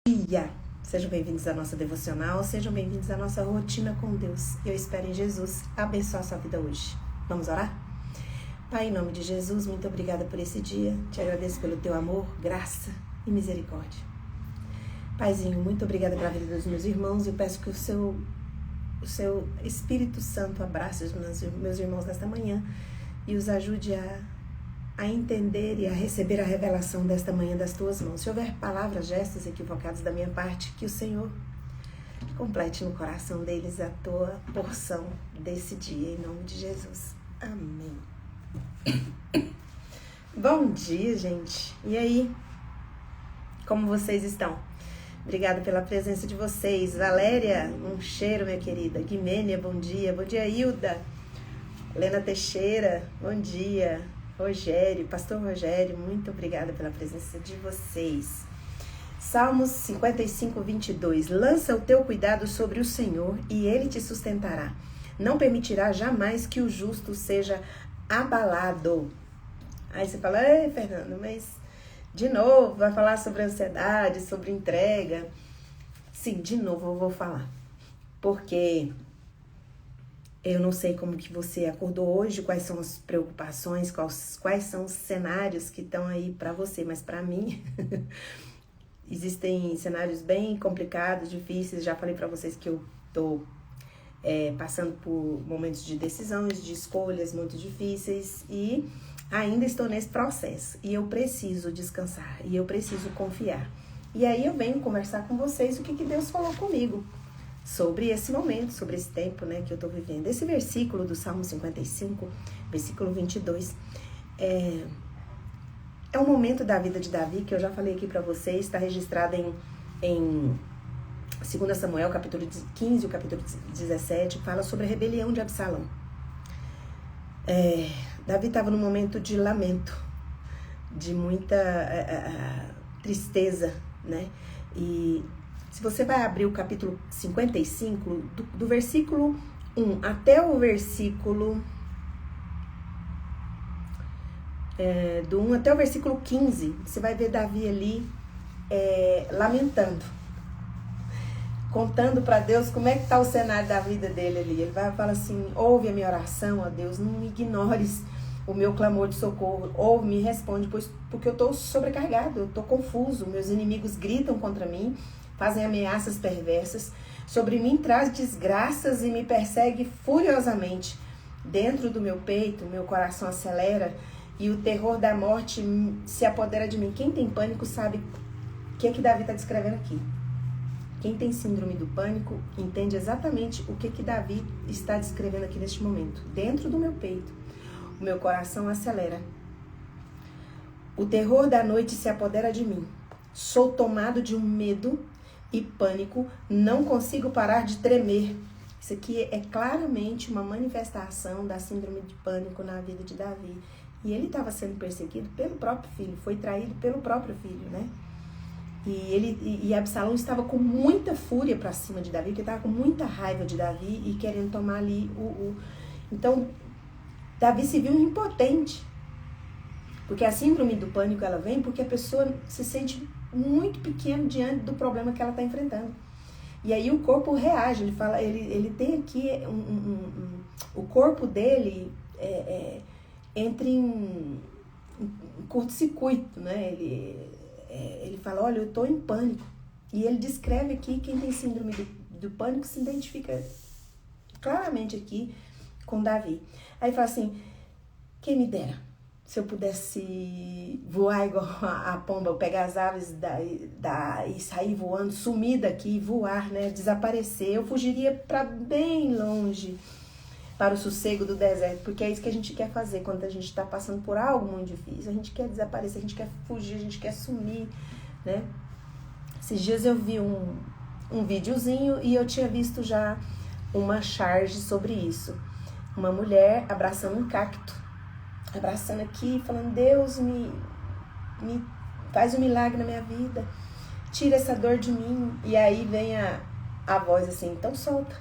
dia! Sejam bem-vindos à nossa devocional, sejam bem-vindos à nossa rotina com Deus. Eu espero em Jesus abençoar a sua vida hoje. Vamos orar? Pai, em nome de Jesus, muito obrigada por esse dia. Te agradeço pelo teu amor, graça e misericórdia. Paizinho, muito obrigada pela vida dos meus irmãos. Eu peço que o seu Espírito Santo abrace os meus irmãos nesta manhã e os ajude a entender e a receber a revelação desta manhã das tuas mãos. Se houver palavras, gestos equivocados da minha parte, que o Senhor complete no coração deles a tua porção desse dia, em nome de Jesus. Amém. Bom dia, gente. E aí? Como vocês estão? Obrigada pela presença de vocês. Valéria, um cheiro, minha querida. Guimênia, bom dia. Bom dia, Hilda. Helena Teixeira, bom dia. Rogério, pastor Rogério, muito obrigada pela presença de vocês. Salmos 55, 22. Lança o teu cuidado sobre o Senhor e Ele te sustentará. Não permitirá jamais que o justo seja abalado. Aí você fala, ei, Fernando, mas de novo vai falar sobre ansiedade, sobre entrega. Sim, de novo eu vou falar. Porque eu não sei como que você acordou hoje, quais são as preocupações, quais são os cenários que estão aí para você, mas para mim existem cenários bem complicados, difíceis. Já falei para vocês que eu tô passando por momentos de decisões, de escolhas muito difíceis e ainda estou nesse processo. E eu preciso descansar, e eu preciso confiar. E aí eu venho conversar com vocês o que Deus falou comigo sobre esse momento, sobre esse tempo, né, que eu tô vivendo. Esse versículo do Salmo 55, versículo 22, é um momento da vida de Davi, que eu já falei aqui para vocês, está registrado em 2 Samuel, capítulo 15, o capítulo 17, fala sobre a rebelião de Absalão. Davi estava num momento de lamento, de muita tristeza, né, e se você vai abrir o capítulo 55, do versículo 1 até o versículo... do 1 até o versículo 15, você vai ver Davi ali lamentando, contando para Deus como é que está o cenário da vida dele ali. Ele vai falar assim, ouve a minha oração, ó Deus, não ignores o meu clamor de socorro, ouve, me responde, porque eu estou sobrecarregado, eu estou confuso, meus inimigos gritam contra mim, fazem ameaças perversas, sobre mim traz desgraças e me persegue furiosamente. Dentro do meu peito, meu coração acelera e o terror da morte se apodera de mim. Quem tem pânico sabe o que Davi está descrevendo aqui. Quem tem síndrome do pânico entende exatamente o que Davi está descrevendo aqui neste momento. Dentro do meu peito, o meu coração acelera. O terror da noite se apodera de mim. Sou tomado de um medo e pânico, não consigo parar de tremer. Isso aqui é claramente uma manifestação da síndrome de pânico na vida de Davi. E ele estava sendo perseguido pelo próprio filho, foi traído pelo próprio filho, né? E Absalão estava com muita fúria para cima de Davi, porque estava com muita raiva de Davi e querendo tomar ali Então, Davi se viu impotente. Porque a síndrome do pânico, ela vem porque a pessoa se sente muito pequeno diante do problema que ela está enfrentando. E aí o corpo reage, ele tem aqui o corpo dele entra em curto-circuito, né? Ele fala, olha, eu estou em pânico. E ele descreve aqui, quem tem síndrome do pânico se identifica claramente aqui com Davi. Aí fala assim, quem me dera se eu pudesse voar igual a pomba, pegar as aves e sair voando, sumir daqui, voar, né, desaparecer. Eu fugiria para bem longe, para o sossego do deserto, porque é isso que a gente quer fazer quando a gente está passando por algo muito difícil. A gente quer desaparecer, a gente quer fugir, a gente quer sumir, né? Esses dias eu vi um videozinho e eu tinha visto já uma charge sobre isso. Uma mulher abraçando um cacto, abraçando aqui, falando, Deus, me faz um milagre na minha vida, tira essa dor de mim. E aí vem a voz assim, então solta.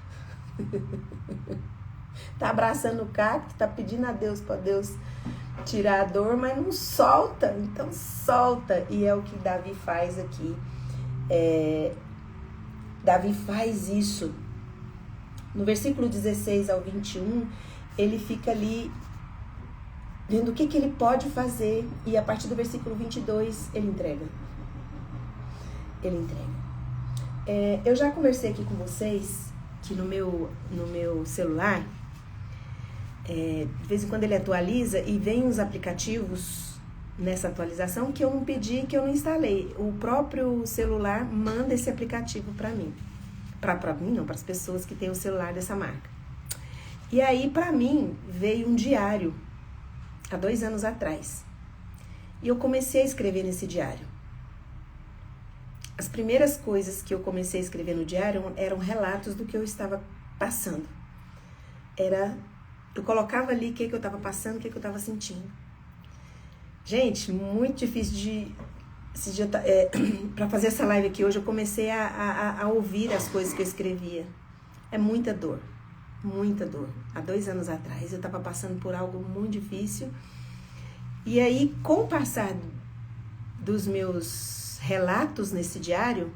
Tá abraçando o cacto, tá pedindo a Deus, para Deus tirar a dor, mas não solta, então solta. E é o que Davi faz aqui. Davi faz isso. No versículo 16 ao 21, ele fica ali vendo o que ele pode fazer, e a partir do versículo 22, ele entrega. Eu já conversei aqui com vocês que no meu celular, de vez em quando ele atualiza e vem os aplicativos nessa atualização que eu não pedi, que eu não instalei. O próprio celular manda esse aplicativo para mim. Para mim não, para as pessoas que têm o celular dessa marca. E aí, para mim, veio um diário, há 2 anos atrás. E eu comecei a escrever nesse diário. As primeiras coisas que eu comecei a escrever no diário eram relatos do que eu estava passando. Eu colocava ali o que eu estava passando, o que eu estava sentindo. Gente, muito difícil para fazer essa live aqui hoje, eu comecei a ouvir as coisas que eu escrevia. É muita dor, muita dor. Há 2 anos atrás eu estava passando por algo muito difícil. E aí, com o passar dos meus relatos nesse diário,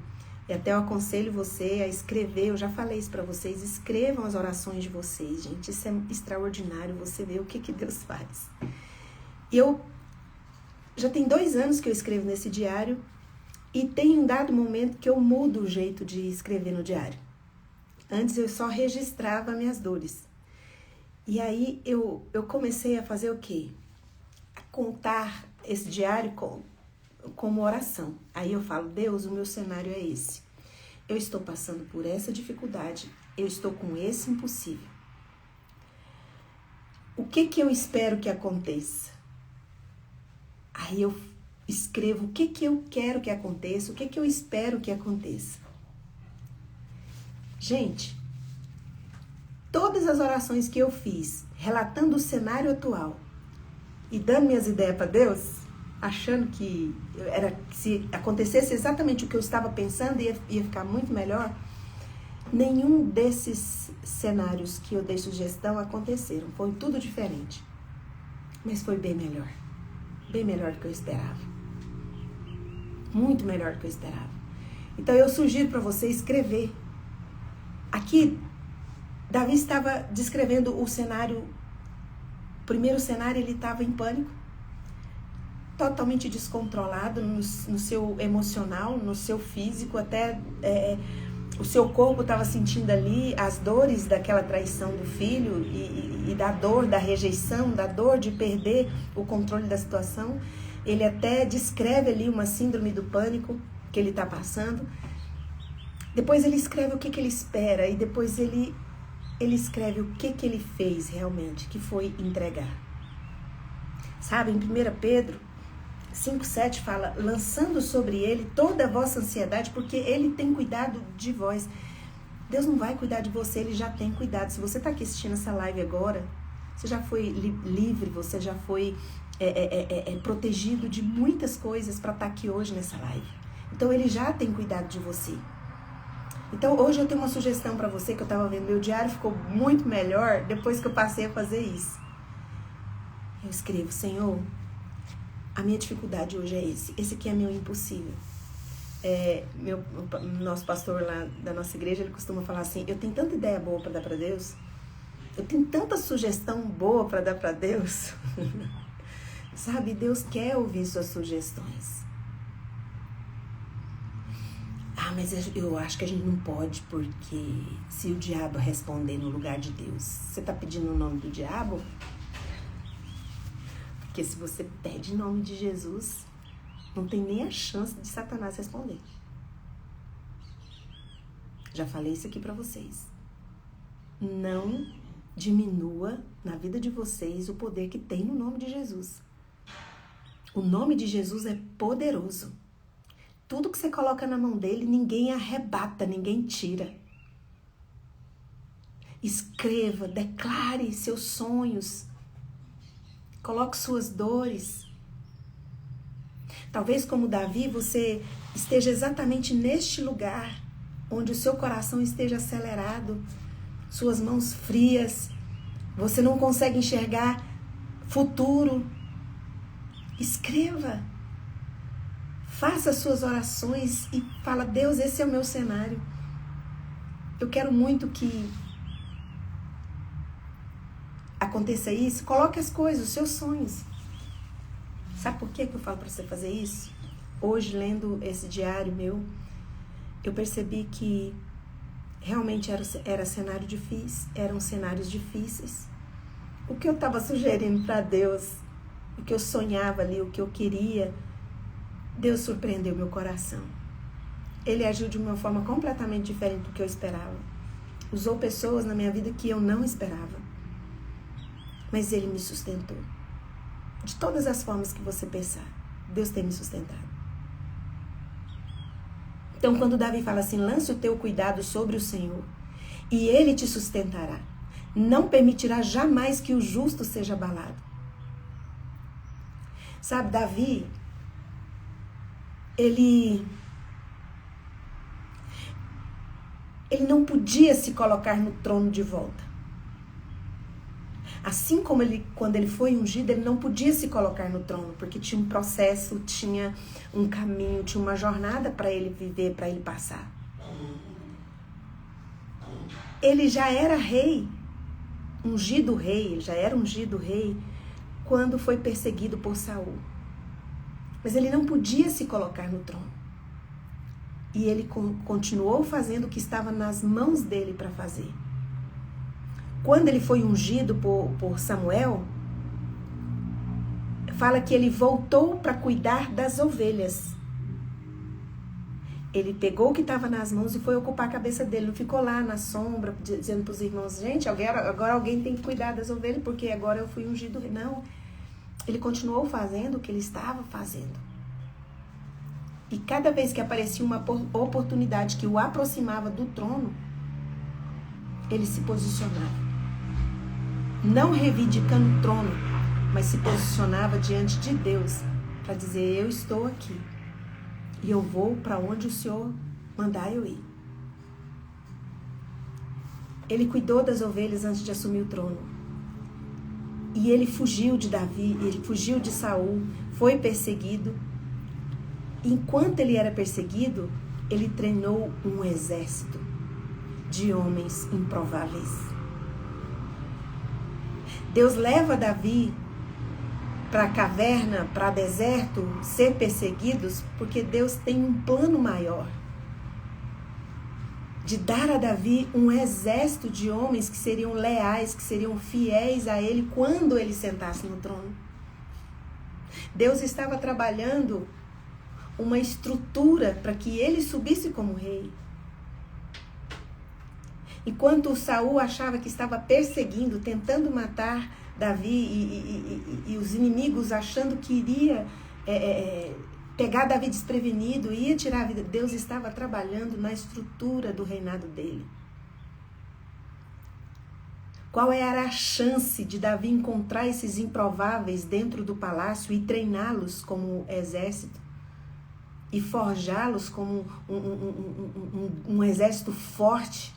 e até eu aconselho você a escrever, eu já falei isso para vocês, escrevam as orações de vocês, gente. Isso é extraordinário, você vê o que Deus faz. E já tem 2 anos que eu escrevo nesse diário, e tem um dado momento que eu mudo o jeito de escrever no diário. Antes eu só registrava minhas dores. E aí eu comecei a fazer o quê? A contar esse diário como oração. Aí eu falo, Deus, o meu cenário é esse. Eu estou passando por essa dificuldade. Eu estou com esse impossível. O que eu espero que aconteça? Aí eu escrevo o que eu quero que aconteça, o que eu espero que aconteça. Gente, todas as orações que eu fiz, relatando o cenário atual e dando minhas ideias para Deus, achando que se acontecesse exatamente o que eu estava pensando, ia ficar muito melhor, nenhum desses cenários que eu dei sugestão aconteceram. Foi tudo diferente. Mas foi bem melhor. Bem melhor do que eu esperava. Muito melhor do que eu esperava. Então eu sugiro para você escrever. Aqui, Davi estava descrevendo o cenário. O primeiro cenário, ele estava em pânico. Totalmente descontrolado no seu emocional, no seu físico. Até o seu corpo estava sentindo ali as dores daquela traição do filho e da dor da rejeição, da dor de perder o controle da situação. Ele até descreve ali uma síndrome do pânico que ele está passando. Depois ele escreve o que ele espera e depois ele escreve o que ele fez realmente, que foi entregar. Sabe, em 1 Pedro 5,7 fala, lançando sobre ele toda a vossa ansiedade, porque ele tem cuidado de vós. Deus não vai cuidar de você, ele já tem cuidado. Se você está aqui assistindo essa live agora, você já foi livre, você já foi protegido de muitas coisas para estar aqui hoje nessa live. Então ele já tem cuidado de você. Então hoje eu tenho uma sugestão para você, que eu estava vendo, meu diário ficou muito melhor depois que eu passei a fazer isso. Eu escrevo, Senhor, a minha dificuldade hoje é esse aqui é meu impossível. Nosso pastor lá da nossa igreja, ele costuma falar assim, eu tenho tanta ideia boa para dar para Deus, eu tenho tanta sugestão boa para dar para Deus. Sabe, Deus quer ouvir suas sugestões. Mas eu acho que a gente não pode, porque se o diabo responder no lugar de Deus, você está pedindo o nome do diabo? Porque se você pede em nome de Jesus, não tem nem a chance de Satanás responder. Já falei isso aqui para vocês. Não diminua na vida de vocês o poder que tem no nome de Jesus. O nome de Jesus é poderoso. Tudo que você coloca na mão dele, ninguém arrebata, ninguém tira. Escreva, declare seus sonhos. Coloque suas dores. Talvez como Davi, você esteja exatamente neste lugar, onde o seu coração esteja acelerado, suas mãos frias, você não consegue enxergar futuro. Escreva. Faça suas orações e fala, Deus, esse é o meu cenário. Eu quero muito que aconteça isso. Coloque as coisas, os seus sonhos. Sabe por que eu falo para você fazer isso? Hoje, lendo esse diário meu, eu percebi que realmente era cenário difícil, eram cenários difíceis. O que eu estava sugerindo para Deus, o que eu sonhava ali, o que eu queria, Deus surpreendeu meu coração. Ele agiu de uma forma completamente diferente do que eu esperava. Usou pessoas na minha vida que eu não esperava. Mas Ele me sustentou. De todas as formas que você pensar, Deus tem me sustentado. Então, quando Davi fala assim, lance o teu cuidado sobre o Senhor, e Ele te sustentará. Não permitirá jamais que o justo seja abalado. Sabe, Davi, ele não podia se colocar no trono de volta. Assim como quando ele foi ungido, ele não podia se colocar no trono, porque tinha um processo, tinha um caminho, tinha uma jornada para ele viver, para ele passar. Ele já era rei, ele já era ungido rei, quando foi perseguido por Saul. Mas ele não podia se colocar no trono. E ele continuou fazendo o que estava nas mãos dele para fazer. Quando ele foi ungido por Samuel, fala que ele voltou para cuidar das ovelhas. Ele pegou o que estava nas mãos e foi ocupar a cabeça dele. Não ficou lá na sombra, dizendo para os irmãos, gente, agora alguém tem que cuidar das ovelhas, porque agora eu fui ungido. Não, ele continuou fazendo o que ele estava fazendo. E cada vez que aparecia uma oportunidade que o aproximava do trono, ele se posicionava. Não reivindicando o trono, mas se posicionava diante de Deus para dizer, eu estou aqui e eu vou para onde o Senhor mandar eu ir. Ele cuidou das ovelhas antes de assumir o trono. E ele fugiu de Davi, ele fugiu de Saul, foi perseguido. Enquanto ele era perseguido, ele treinou um exército de homens improváveis. Deus leva Davi para a caverna, para o deserto, ser perseguidos, porque Deus tem um plano maior. De dar a Davi um exército de homens que seriam leais, que seriam fiéis a ele quando ele sentasse no trono. Deus estava trabalhando uma estrutura para que ele subisse como rei. Enquanto Saul achava que estava perseguindo, tentando matar Davi e os inimigos achando que iria pegar Davi desprevenido, ia tirar a vida, Deus estava trabalhando na estrutura do reinado dele. Qual era a chance de Davi encontrar esses improváveis dentro do palácio e treiná-los como exército? E forjá-los como um exército forte?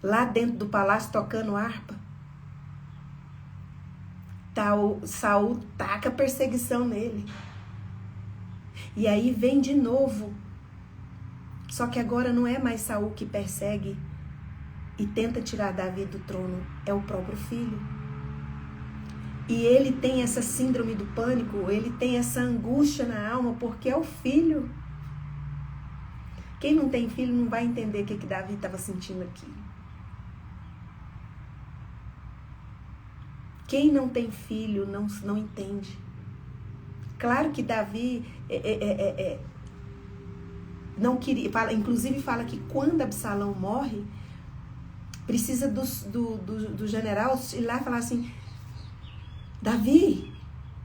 Lá dentro do palácio tocando harpa. Saul taca perseguição nele. E aí vem de novo. Só que agora não é mais Saul que persegue e tenta tirar Davi do trono. É o próprio filho. E ele tem essa síndrome do pânico, ele tem essa angústia na alma, porque é o filho. Quem não tem filho não vai entender o que Davi estava sentindo aqui. Quem não tem filho não entende. Claro que Davi não queria, inclusive fala que quando Absalão morre, precisa do general ir lá e falar assim, Davi,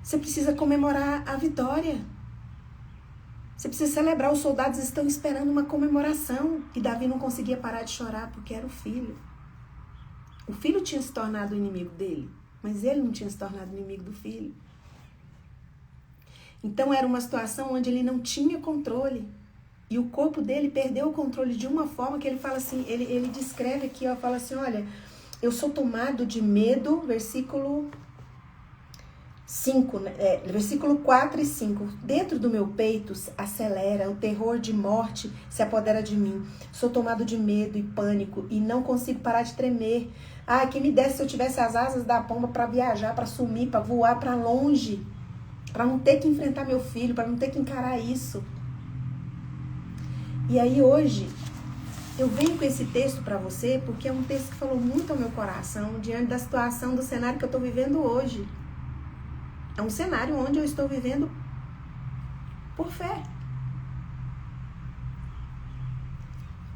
você precisa comemorar a vitória. Você precisa celebrar, os soldados estão esperando uma comemoração. E Davi não conseguia parar de chorar porque era o filho. O filho tinha se tornado o inimigo dele, mas ele não tinha se tornado inimigo do filho. Então era uma situação onde ele não tinha controle. E o corpo dele perdeu o controle de uma forma que ele fala assim, ele descreve aqui, ó, fala assim, olha, eu sou tomado de medo, versículo 5, versículo 4 e 5. Dentro do meu peito acelera, o terror de morte se apodera de mim. Sou tomado de medo e pânico e não consigo parar de tremer. Ah, quem me desse se eu tivesse as asas da pomba para viajar, para sumir, para voar para longe, para não ter que enfrentar meu filho, para não ter que encarar isso. E aí hoje eu venho com esse texto para você porque é um texto que falou muito ao meu coração diante da situação, do cenário que eu estou vivendo hoje. É um cenário onde eu estou vivendo por fé.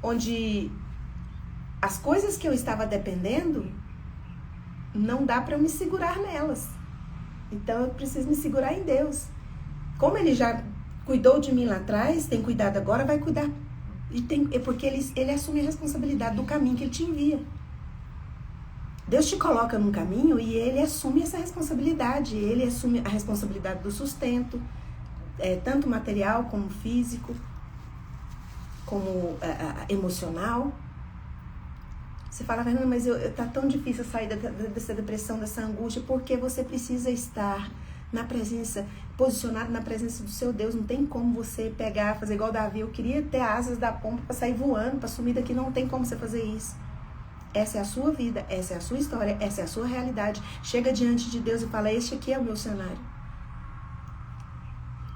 Onde as coisas que eu estava dependendo, não dá para eu me segurar nelas. Então eu preciso me segurar em Deus. Como Ele já cuidou de mim lá atrás, tem cuidado agora, vai cuidar. É porque ele assume a responsabilidade do caminho que Ele te envia. Deus te coloca num caminho e Ele assume essa responsabilidade. Ele assume a responsabilidade do sustento, tanto material como físico, como emocional. Você fala, Fernanda, mas tá tão difícil sair dessa depressão, dessa angústia, porque você precisa estar na presença, posicionado na presença do seu Deus. Não tem como você pegar, fazer igual Davi. Eu queria ter asas da pomba para sair voando, para sumir daqui. Não tem como você fazer isso. Essa é a sua vida, essa é a sua história, essa é a sua realidade. Chega diante de Deus e fala, este aqui é o meu cenário.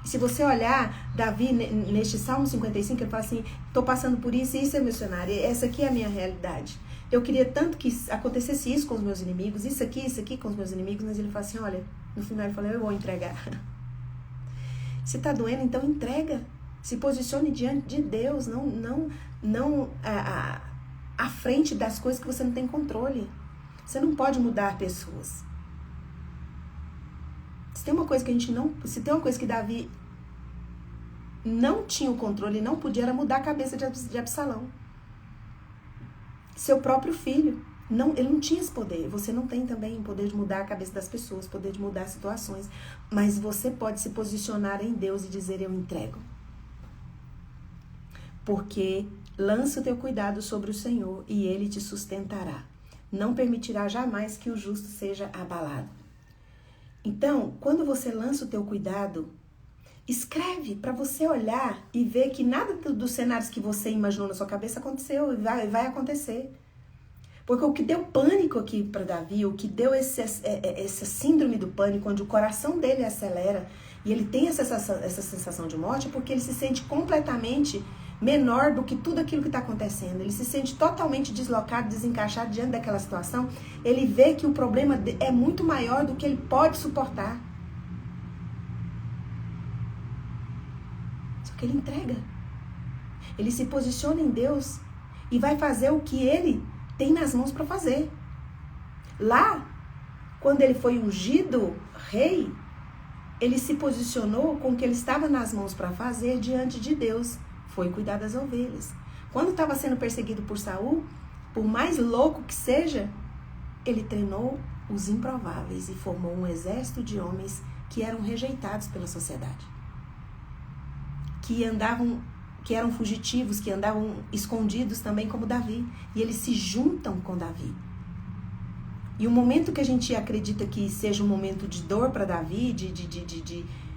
E se você olhar, Davi, neste Salmo 55, ele fala assim, estou passando por isso e isso é meu cenário, essa aqui é a minha realidade. Eu queria tanto que acontecesse isso com os meus inimigos, isso aqui com os meus inimigos, mas ele fala assim, olha, no final ele fala, eu vou entregar. Se está doendo, então entrega. Se posicione diante de Deus, não à frente das coisas que você não tem controle. Você não pode mudar pessoas. Se tem uma coisa que Davi não tinha o controle, não podia, era mudar a cabeça de Absalão. Seu próprio filho. Ele não tinha esse poder. Você não tem também o poder de mudar a cabeça das pessoas, poder de mudar situações. Mas você pode se posicionar em Deus e dizer, eu entrego. Porque lança o teu cuidado sobre o Senhor e Ele te sustentará. Não permitirá jamais que o justo seja abalado. Então, quando você lança o teu cuidado, escreve para você olhar e ver que nada dos cenários que você imaginou na sua cabeça aconteceu e vai acontecer. Porque o que deu pânico aqui para Davi, o que deu essa síndrome do pânico, onde o coração dele acelera e ele tem essa sensação de morte, é porque ele se sente completamente menor do que tudo aquilo que está acontecendo. Ele se sente totalmente deslocado, desencaixado diante daquela situação. Ele vê que o problema é muito maior do que ele pode suportar. Só que ele entrega. Ele se posiciona em Deus e vai fazer o que ele tem nas mãos para fazer. Lá, quando ele foi ungido rei, ele se posicionou com o que ele estava nas mãos para fazer diante de Deus. Foi cuidar das ovelhas. Quando estava sendo perseguido por Saul, por mais louco que seja, ele treinou os improváveis e formou um exército de homens que eram rejeitados pela sociedade. Que eram fugitivos, que andavam escondidos também como Davi. E eles se juntam com Davi. E o momento que a gente acredita que seja um momento de dor para Davi,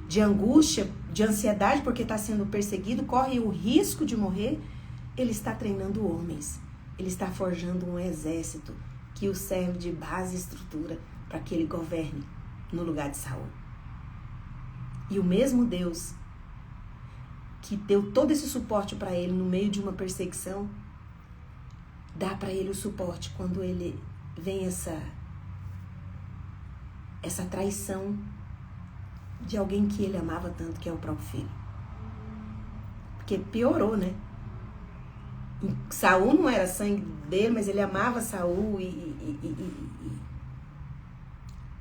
de angústia, de ansiedade porque está sendo perseguido, corre o risco de morrer, ele está treinando homens. Ele está forjando um exército que o serve de base e estrutura para que ele governe no lugar de Saul. E o mesmo Deus que deu todo esse suporte para ele no meio de uma perseguição, dá para ele o suporte quando ele vem essa traição de alguém que ele amava tanto, que é o próprio filho. Porque piorou, né? Saul não era sangue dele, mas ele amava Saul e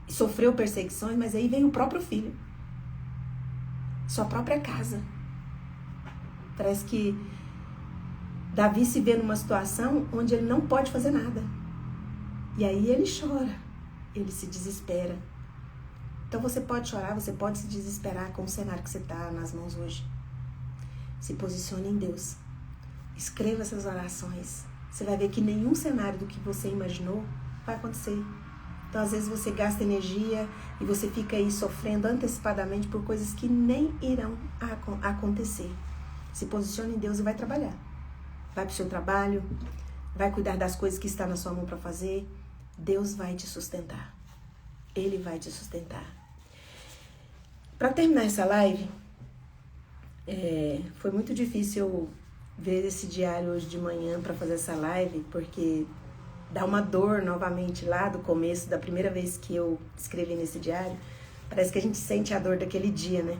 sofreu perseguições, mas aí vem o próprio filho. Sua própria casa. Parece que Davi se vê numa situação onde ele não pode fazer nada. E aí ele chora, ele se desespera. Então você pode chorar, você pode se desesperar com o cenário que você está nas mãos hoje. Se posicione em Deus. Escreva essas orações. Você vai ver que nenhum cenário do que você imaginou vai acontecer. Então, às vezes, você gasta energia e você fica aí sofrendo antecipadamente por coisas que nem irão acontecer. Se posicione em Deus e vai trabalhar. Vai para o seu trabalho, vai cuidar das coisas que está na sua mão para fazer. Deus vai te sustentar. Ele vai te sustentar. Para terminar essa live, foi muito difícil eu ver esse diário hoje de manhã para fazer essa live, porque dá uma dor novamente lá do começo, da primeira vez que eu escrevi nesse diário. Parece que a gente sente a dor daquele dia, né?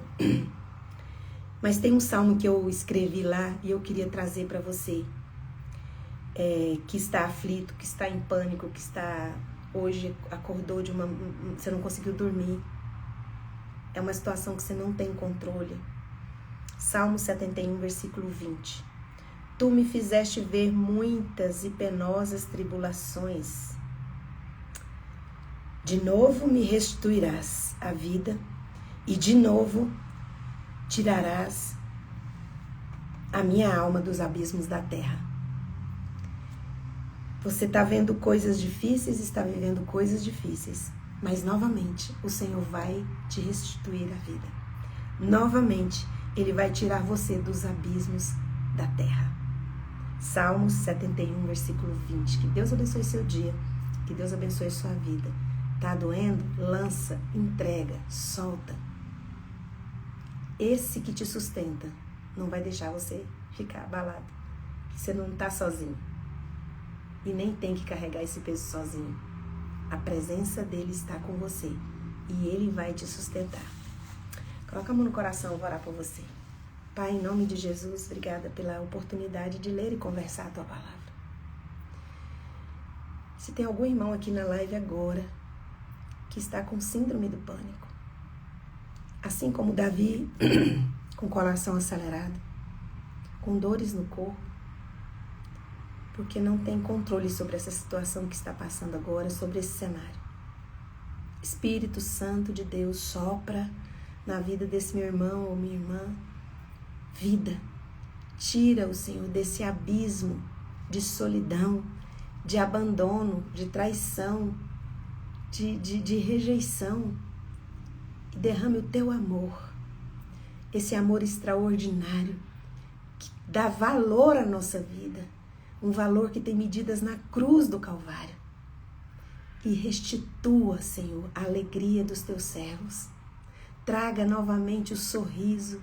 Mas tem um salmo que eu escrevi lá e eu queria trazer para você, que está aflito, que está em pânico, que está hoje acordou você não conseguiu dormir. É uma situação que você não tem controle. Salmo 71, versículo 20. Tu me fizeste ver muitas e penosas tribulações. De novo me restituirás a vida e de novo tirarás a minha alma dos abismos da terra. Você está vendo coisas difíceis, está vivendo coisas difíceis, mas novamente o Senhor vai te restituir a vida. Novamente Ele vai tirar você dos abismos da terra. Salmos 71, versículo 20. Que Deus abençoe seu dia. Que Deus abençoe sua vida. Tá doendo? Lança, entrega, solta. Esse que te sustenta não vai deixar você ficar abalado. Você não tá sozinho. E nem tem que carregar esse peso sozinho. A presença dele está com você. E ele vai te sustentar. Coloca a mão no coração, eu vou orar por você. Pai, em nome de Jesus, obrigada pela oportunidade de ler e conversar a Tua palavra. Se tem algum irmão aqui na live agora que está com síndrome do pânico, assim como Davi, com o coração acelerado, com dores no corpo, porque não tem controle sobre essa situação que está passando agora, sobre esse cenário. Espírito Santo de Deus, sopra na vida desse meu irmão ou minha irmã, vida. Tira o Senhor desse abismo de solidão, de abandono, de traição, de rejeição. E derrame o Teu amor, esse amor extraordinário que dá valor à nossa vida, um valor que tem medidas na cruz do Calvário. E restitua, Senhor, a alegria dos Teus servos. Traga novamente o sorriso,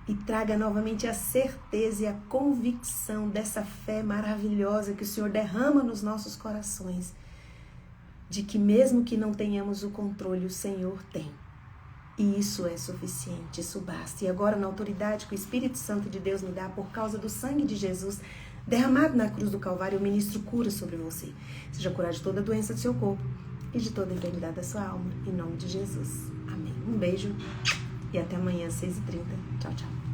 e traga novamente a certeza e a convicção dessa fé maravilhosa que o Senhor derrama nos nossos corações, de que mesmo que não tenhamos o controle, o Senhor tem. E isso é suficiente, isso basta. E agora, na autoridade que o Espírito Santo de Deus me dá, por causa do sangue de Jesus, derramado na cruz do Calvário, eu ministro cura sobre você. Seja curado de toda a doença do seu corpo e de toda a enfermidade da sua alma, em nome de Jesus. Amém. Um beijo e até amanhã às 6h30. Tchau, tchau.